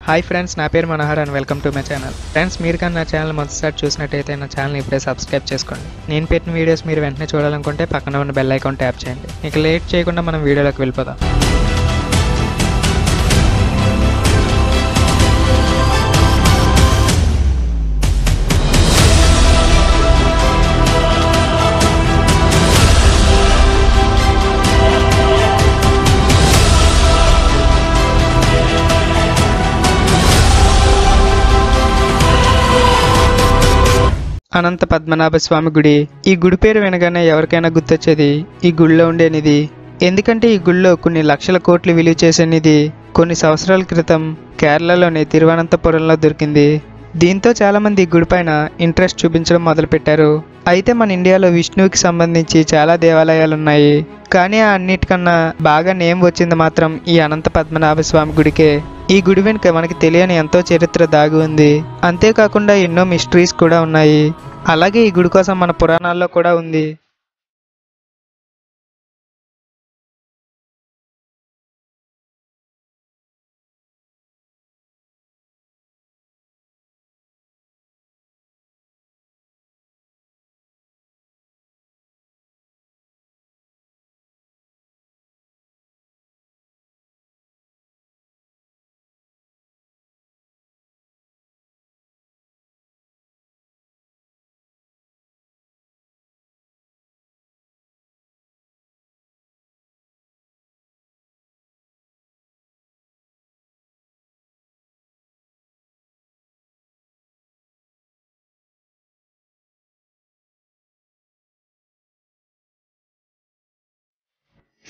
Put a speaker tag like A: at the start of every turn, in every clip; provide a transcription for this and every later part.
A: Hi friends, నా పేరు Manohar and welcome to my channel. Friends, మీరు కానీ నా ఛానల్ మొదటిసారి చూసినట్టయితే నా ఛానల్ ఇప్పుడే సబ్స్క్రైబ్ చేసుకోండి. నేను పెట్టిన వీడియోస్ మీరు వెంటనే చూడాలనుకుంటే పక్కన ఉన్న బెల్ ఐకాన్ ట్యాప్ చేయండి. ఇక లేట్ చేయకుండా మనం వీడియోలోకి వెళ్ళిపోదాం. అనంత పద్మనాభ స్వామి గుడి. ఈ గుడి పేరు వినగానే ఎవరికైనా గుర్తొచ్చేది ఈ గుడిలో ఉండే నిధి. ఎందుకంటే ఈ గుడిలో కొన్ని లక్షల కోట్లు విలువ చేసే నిధి కొన్ని సంవత్సరాల క్రితం కేరళలోని తిరువనంతపురంలో దొరికింది. దీంతో చాలా మంది ఈ గుడి పైన ఇంట్రెస్ట్ చూపించడం మొదలుపెట్టారు. అయితే మన ఇండియాలో విష్ణువుకి సంబంధించి చాలా దేవాలయాలు ఉన్నాయి, కానీ ఆ అన్నిటికన్నా బాగా నేమ్ వచ్చింది మాత్రం ఈ అనంత పద్మనాభ స్వామి గుడికే. ఈ గుడి వెనుక మనకి తెలియని ఎంతో చరిత్ర దాగి ఉంది. అంతేకాకుండా ఎన్నో మిస్టరీస్ కూడా ఉన్నాయి. అలాగే ఈ గుడి కోసం మన పురాణాల్లో కూడా ఉంది.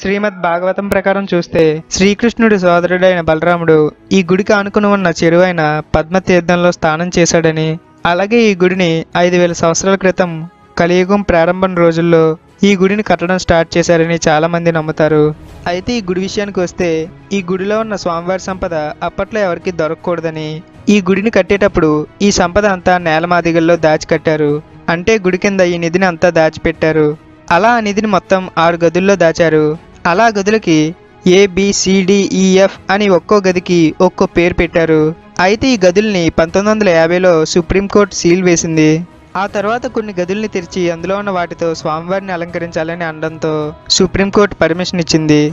A: శ్రీమద్ భాగవతం ప్రకారం చూస్తే శ్రీకృష్ణుడి సోదరుడైన బలరాముడు ఈ గుడికి ఆనుకుని ఉన్న చెరువైన పద్మతీర్థంలో స్నానం చేశాడని, అలాగే ఈ గుడిని 5000 సంవత్సరాల క్రితం కలియుగం ప్రారంభం రోజుల్లో ఈ గుడిని కట్టడం స్టార్ట్ చేశారని చాలా మంది నమ్ముతారు. అయితే ఈ గుడి విషయానికి వస్తే ఈ గుడిలో ఉన్న స్వామివారి సంపద అప్పట్లో ఎవరికి దొరకకూడదని ఈ గుడిని కట్టేటప్పుడు ఈ సంపద అంతా నేలమాదిగల్లో దాచికట్టారు. అంటే గుడి కింద ఈ నిధిని అంతా దాచిపెట్టారు. అలా ఆ నిధిని మొత్తం 6 గదుల్లో దాచారు. అలా గదులకి ABCDEF అని ఒక్కో గదికి ఒక్కో పేరు పెట్టారు. అయితే ఈ గదుల్ని 1950లో సుప్రీంకోర్టు సీల్ వేసింది. ఆ తర్వాత కొన్ని గదుల్ని తెరిచి అందులో ఉన్న వాటితో స్వామివారిని అలంకరించాలని అనడంతో సుప్రీంకోర్టు పర్మిషన్ ఇచ్చింది.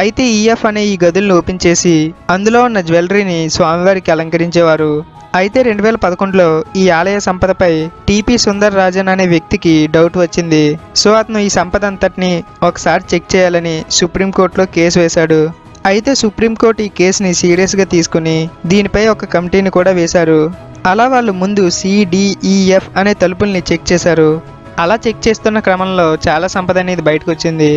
A: అయితే EF అనే ఈ గదుల్ని ఓపెన్ చేసి అందులో ఉన్న జ్యువెలరీని స్వామివారికి అలంకరించేవారు. అయితే 2011లో ఈ ఆలయ సంపదపై TP సుందర్ రాజన్ అనే వ్యక్తికి డౌట్ వచ్చింది. సో అతను ఈ సంపద అంతటిని ఒకసారి చెక్ చేయాలని సుప్రీంకోర్టులో కేసు వేశాడు. అయితే సుప్రీంకోర్టు ఈ కేసుని సీరియస్గా తీసుకుని దీనిపై ఒక కమిటీని కూడా వేశారు. అలా వాళ్ళు ముందు CDEF అనే తలుపుల్ని చెక్ చేశారు. అలా చెక్ చేస్తున్న క్రమంలో చాలా సంపద అనేది బయటకు వచ్చింది.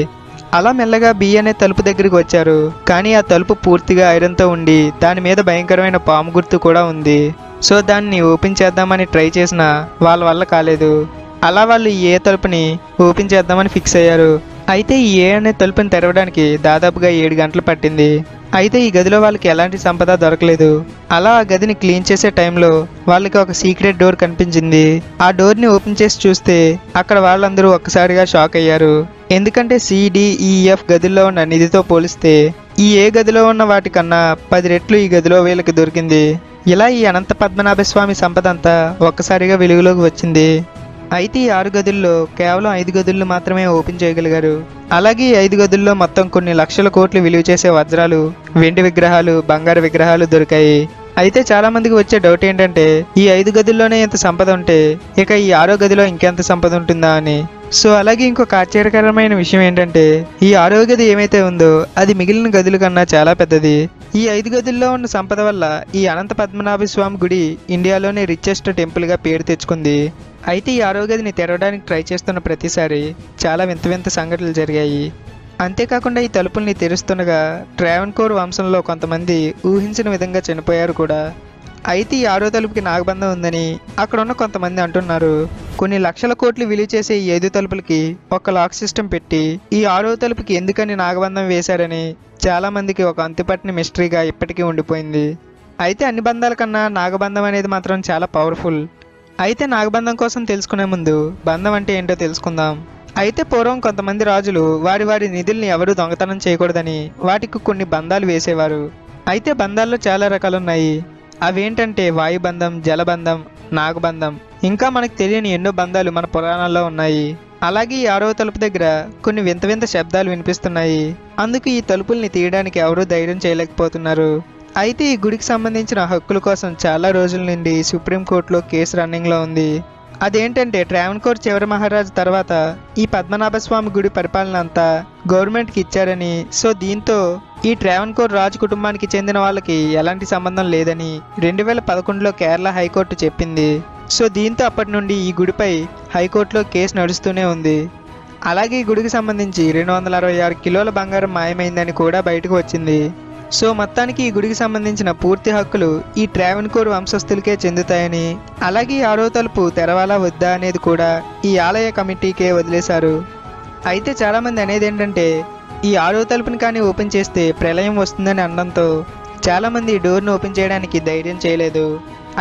A: అలా మెల్లగా B అనే తలుపు దగ్గరికి వచ్చారు. కానీ ఆ తలుపు పూర్తిగా ఐరన్తో ఉండి దాని మీద భయంకరమైన పాము గుర్తు కూడా ఉంది. సో దాన్ని ఓపెన్ చేద్దామని ట్రై చేసినా వాళ్ళ వల్ల కాలేదు. అలా వాళ్ళు ఈ A తలుపుని ఓపెన్ చేద్దామని ఫిక్స్ అయ్యారు. అయితే ఈ A అనే తలుపుని తెరవడానికి దాదాపుగా 7 గంటలు పట్టింది. అయితే ఈ గదిలో వాళ్ళకి ఎలాంటి సంపద దొరకలేదు. అలా ఆ గదిని క్లీన్ చేసే టైంలో వాళ్ళకి ఒక సీక్రెట్ డోర్ కనిపించింది. ఆ డోర్ని ఓపెన్ చేసి చూస్తే అక్కడ వాళ్ళందరూ ఒక్కసారిగా షాక్ అయ్యారు. ఎందుకంటే CDEF గదిలో ఉన్న నిధితో పోలిస్తే ఈ A గదిలో ఉన్న వాటికన్నా 10 రెట్లు ఈ గదిలో వీళ్ళకి దొరికింది. ఇలా ఈ అనంత పద్మనాభ స్వామి సంపద అంతా ఒక్కసారిగా వెలుగులోకి వచ్చింది. అయితే ఈ 6 గదుల్లో కేవలం 5 గదుల్లో మాత్రమే ఓపెన్ చేయగలిగారు. అలాగే ఈ 5 గదుల్లో మొత్తం కొన్ని లక్షల కోట్లు విలువ చేసే వజ్రాలు, వెండి విగ్రహాలు, బంగారు విగ్రహాలు దొరికాయి. అయితే చాలా మందికి వచ్చే డౌట్ ఏంటంటే ఈ 5 గదుల్లోనే ఇంత సంపద ఉంటే ఇక ఈ 6వ గదిలో ఇంకెంత సంపద ఉంటుందా అని. సో అలాగే ఇంకొక ఆశ్చర్యకరమైన విషయం ఏంటంటే ఈ 6వ గది ఏమైతే ఉందో అది మిగిలిన గదుల కన్నా చాలా పెద్దది. ఈ 5 గదుల్లో ఉన్న సంపద వల్ల ఈ అనంత పద్మనాభ స్వామి గుడి ఇండియాలోనే రిచెస్ట్ టెంపుల్గా పేరు తెచ్చుకుంది. అయితే ఈ 6వ గదిని తెరవడానికి ట్రై చేస్తున్న ప్రతిసారి చాలా వింత వింత సంఘటనలు జరిగాయి. అంతేకాకుండా ఈ తలుపుల్ని తెరుస్తుండగా ట్రావెన్కోర్ వంశంలో కొంతమంది ఊహించిన విధంగా చనిపోయారు కూడా. అయితే ఈ 6వ తలుపుకి నాగబంధం ఉందని అక్కడ ఉన్న కొంతమంది అంటున్నారు. కొన్ని లక్షల కోట్లు విలువ చేసే ఈ 5 తలుపులకి ఒక లాక్ సిస్టమ్ పెట్టి ఈ 6వ తలుపుకి ఎందుకని నాగబంధం వేశారని చాలా మందికి ఒక అంతుపట్టిన మిస్టరీగా ఇప్పటికీ ఉండిపోయింది. అయితే అన్ని బంధాల కన్నా నాగబంధం అనేది మాత్రం చాలా పవర్ఫుల్. అయితే నాగబంధం కోసం తెలుసుకునే ముందు బంధం అంటే ఏంటో తెలుసుకుందాం. అయితే పూర్వం కొంతమంది రాజులు వారి వారి నిధుల్ని ఎవరూ దొంగతనం చేయకూడదని వాటికి కొన్ని బంధాలు వేసేవారు. అయితే బంధాల్లో చాలా రకాలున్నాయి. అవేంటంటే వాయుబంధం, జలబంధం, నాగబంధం, ఇంకా మనకు తెలియని ఎన్నో బంధాలు మన పురాణాల్లో ఉన్నాయి. అలాగే ఈ 6వ తలుపు దగ్గర కొన్ని వింత వింత శబ్దాలు వినిపిస్తున్నాయి. అందుకు ఈ తలుపుల్ని తీయడానికి ఎవరూ ధైర్యం చేయలేకపోతున్నారు. అయితే ఈ గుడికి సంబంధించిన హక్కుల కోసం చాలా రోజుల నుండి సుప్రీంకోర్టులో కేసు రన్నింగ్లో ఉంది. అదేంటంటే ట్రావెన్కోర్ చివరి మహారాజు తర్వాత ఈ పద్మనాభస్వామి గుడి పరిపాలన అంతా గవర్నమెంట్కి ఇచ్చారని, సో దీంతో ఈ ట్రావెన్కోర్ రాజు కుటుంబానికి చెందిన వాళ్ళకి ఎలాంటి సంబంధం లేదని 2011లో కేరళ హైకోర్టు చెప్పింది. సో దీంతో అప్పటి నుండి ఈ గుడిపై హైకోర్టులో కేసు నడుస్తూనే ఉంది. అలాగే ఈ గుడికి సంబంధించి 266 కిలోల బంగారం మాయమైందని కూడా బయటకు వచ్చింది. సో మొత్తానికి ఈ గుడికి సంబంధించిన పూర్తి హక్కులు ఈ ట్రావెన్కోర్ వంశస్థులకే చెందుతాయని, అలాగే 6వ తలుపు తెరవాలా వద్దా అనేది కూడా ఈ ఆలయ కమిటీకే వదిలేశారు. అయితే చాలామంది అనేది ఏంటంటే ఈ 6వ తలుపుని కానీ ఓపెన్ చేస్తే ప్రళయం వస్తుందని అనడంతో చాలామంది ఈ డోర్ను ఓపెన్ చేయడానికి ధైర్యం చేయలేదు.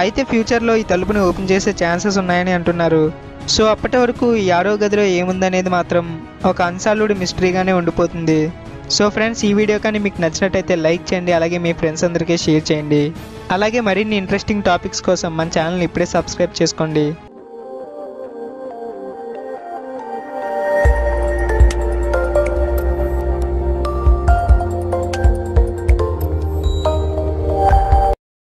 A: అయితే ఫ్యూచర్లో ఈ తలుపుని ఓపెన్ చేసే ఛాన్సెస్ ఉన్నాయని అంటున్నారు. సో అప్పటి వరకు ఈ 6వ గదిలో ఏముందనేది మాత్రం ఒక అన్సాల్వ్డ్ మిస్టరీగానే ఉండిపోతుంది. సో ఫ్రెండ్స్, ఈ వీడియో కానీ మీకు నచ్చినట్టయితే లైక్ చేయండి, అలాగే మీ ఫ్రెండ్స్ అందరికీ షేర్ చేయండి. అలాగే మరిన్ని ఇంట్రెస్టింగ్ టాపిక్స్ కోసం మన ఛానల్ని ఇప్పుడే సబ్స్క్రైబ్ చేసుకోండి.